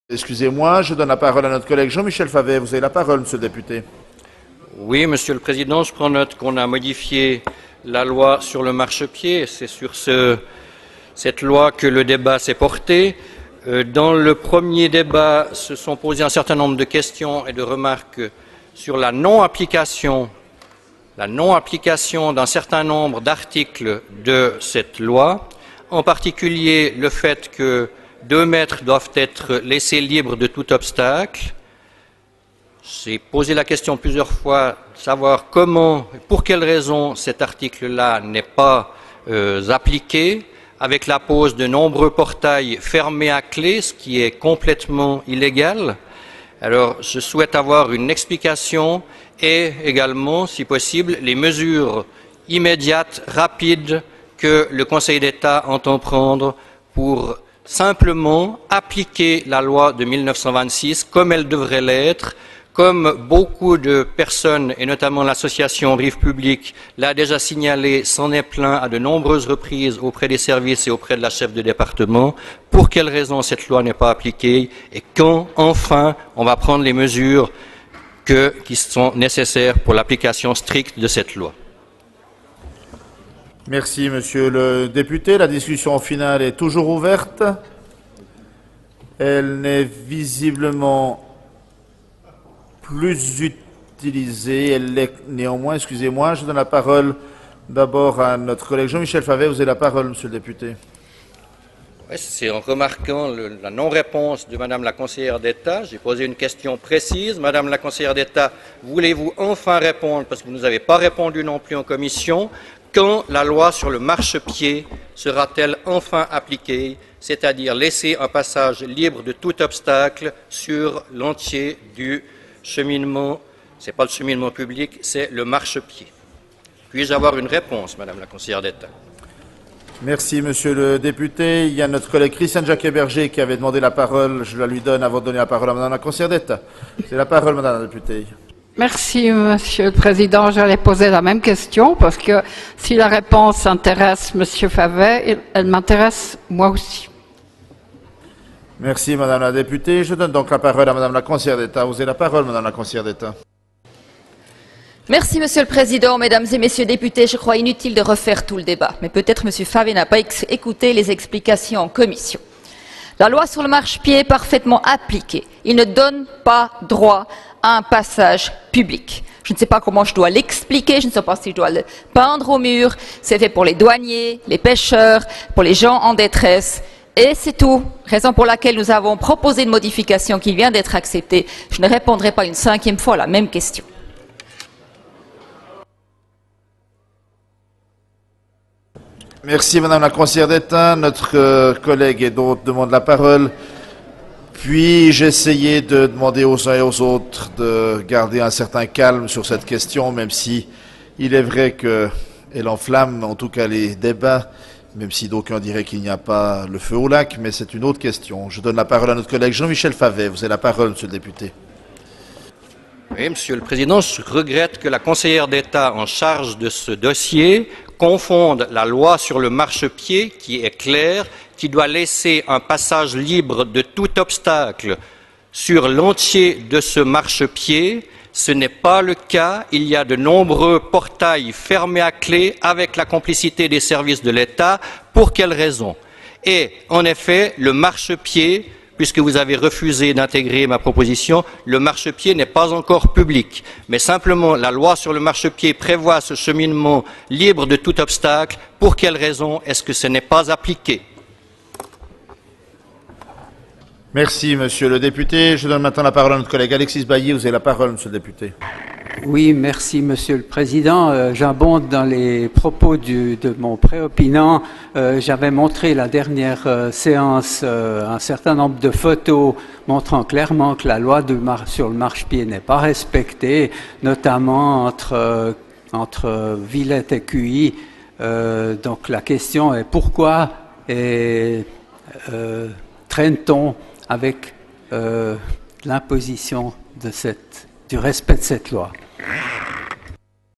Excusez-moi, je donne la parole à notre collègue Jean-Michel Favet. Vous avez la parole, monsieur le député. Oui, Monsieur le Président, je prends note qu'on a modifié la loi sur le marchepied. C'est sur cette loi que le débat s'est porté. Dans le premier débat, se sont posés un certain nombre de questions et de remarques sur la non-application d'un certain nombre d'articles de cette loi, en particulier le fait que 2 mètres doivent être laissés libres de tout obstacle. J'ai posé la question plusieurs fois de savoir comment, pour quelles raisons cet article-là n'est pas appliqué, avec la pose de nombreux portails fermés à clé, ce qui est complètement illégal. Alors, je souhaite avoir une explication et également, si possible, les mesures immédiates, rapides, que le Conseil d'État entend prendre pour simplement appliquer la loi de 1926 comme elle devrait l'être, comme beaucoup de personnes, et notamment l'association Rive Publique, l'a déjà signalé, s'en est plaint à de nombreuses reprises auprès des services et auprès de la chef de département. Pour quelles raisons cette loi n'est pas appliquée et quand, enfin, on va prendre les mesures qui sont nécessaires pour l'application stricte de cette loi. Merci, monsieur le député. La discussion finale est toujours ouverte. Elle n'est visiblement plus utilisée. Elle l'est néanmoins, excusez-moi. Je donne la parole d'abord à notre collègue Jean-Michel Favet. Vous avez la parole, monsieur le député. Oui, c'est en remarquant la non-réponse de Madame la conseillère d'État. J'ai posé une question précise. Madame la conseillère d'État, voulez-vous enfin répondre, parce que vous ne nous avez pas répondu non plus en commission, quand la loi sur le marchepied sera-t-elle enfin appliquée, c'est-à-dire laisser un passage libre de tout obstacle sur l'entier du cheminement, ce n'est pas le cheminement public, c'est le marchepied. Puis-je avoir une réponse, Madame la conseillère d'État? Merci, monsieur le député. Il y a notre collègue Christiane Jacquet-Berger qui avait demandé la parole. Je la lui donne avant de donner la parole à Madame la conseillère d'État. C'est la parole, Madame la députée. Merci, Monsieur le Président. J'allais poser la même question parce que si la réponse intéresse Monsieur Favet, elle m'intéresse moi aussi. Merci, Madame la députée. Je donne donc la parole à Madame la conseillère d'État. Vous avez la parole, Madame la conseillère d'État. Merci, Monsieur le Président. Mesdames et Messieurs les députés, je crois inutile de refaire tout le débat. Mais peut-être Monsieur Favet n'a pas écouté les explications en commission. La loi sur le marchepied est parfaitement appliquée. Il ne donne pas droit à un passage public. Je ne sais pas comment je dois l'expliquer, je ne sais pas si je dois le peindre au mur. C'est fait pour les douaniers, les pêcheurs, pour les gens en détresse. Et c'est tout. Raison pour laquelle nous avons proposé une modification qui vient d'être acceptée. Je ne répondrai pas une 5e fois à la même question. Merci, Madame la conseillère d'État. Notre collègue et d'autres demandent la parole. Puis-je essayer de demander aux uns et aux autres de garder un certain calme sur cette question, même si il est vrai qu'elle enflamme, en tout cas, les débats, même si d'aucuns diraient qu'il n'y a pas le feu au lac, mais c'est une autre question. Je donne la parole à notre collègue Jean-Michel Favet. Vous avez la parole, monsieur le député. Oui, Monsieur le Président, je regrette que la conseillère d'État en charge de ce dossier confonde la loi sur le marchepied, qui est claire, qui doit laisser un passage libre de tout obstacle sur l'entier de ce marchepied. Ce n'est pas le cas. Il y a de nombreux portails fermés à clé avec la complicité des services de l'État. Pour quelles raisons? Et en effet, le marchepied, puisque vous avez refusé d'intégrer ma proposition, le marchepied n'est pas encore public. Mais simplement, la loi sur le marchepied prévoit ce cheminement libre de tout obstacle. Pour quelles raisons est-ce que ce n'est pas appliqué? Merci, monsieur le député. Je donne maintenant la parole à notre collègue Alexis Bailly. Vous avez la parole, monsieur le député. Oui, merci, Monsieur le Président. J'abonde dans les propos de mon préopinant. J'avais montré la dernière séance un certain nombre de photos montrant clairement que la loi sur le marchepied n'est pas respectée, notamment entre Villette et Cuy. Donc la question est pourquoi traîne-t-on avec l'imposition du respect de cette loi?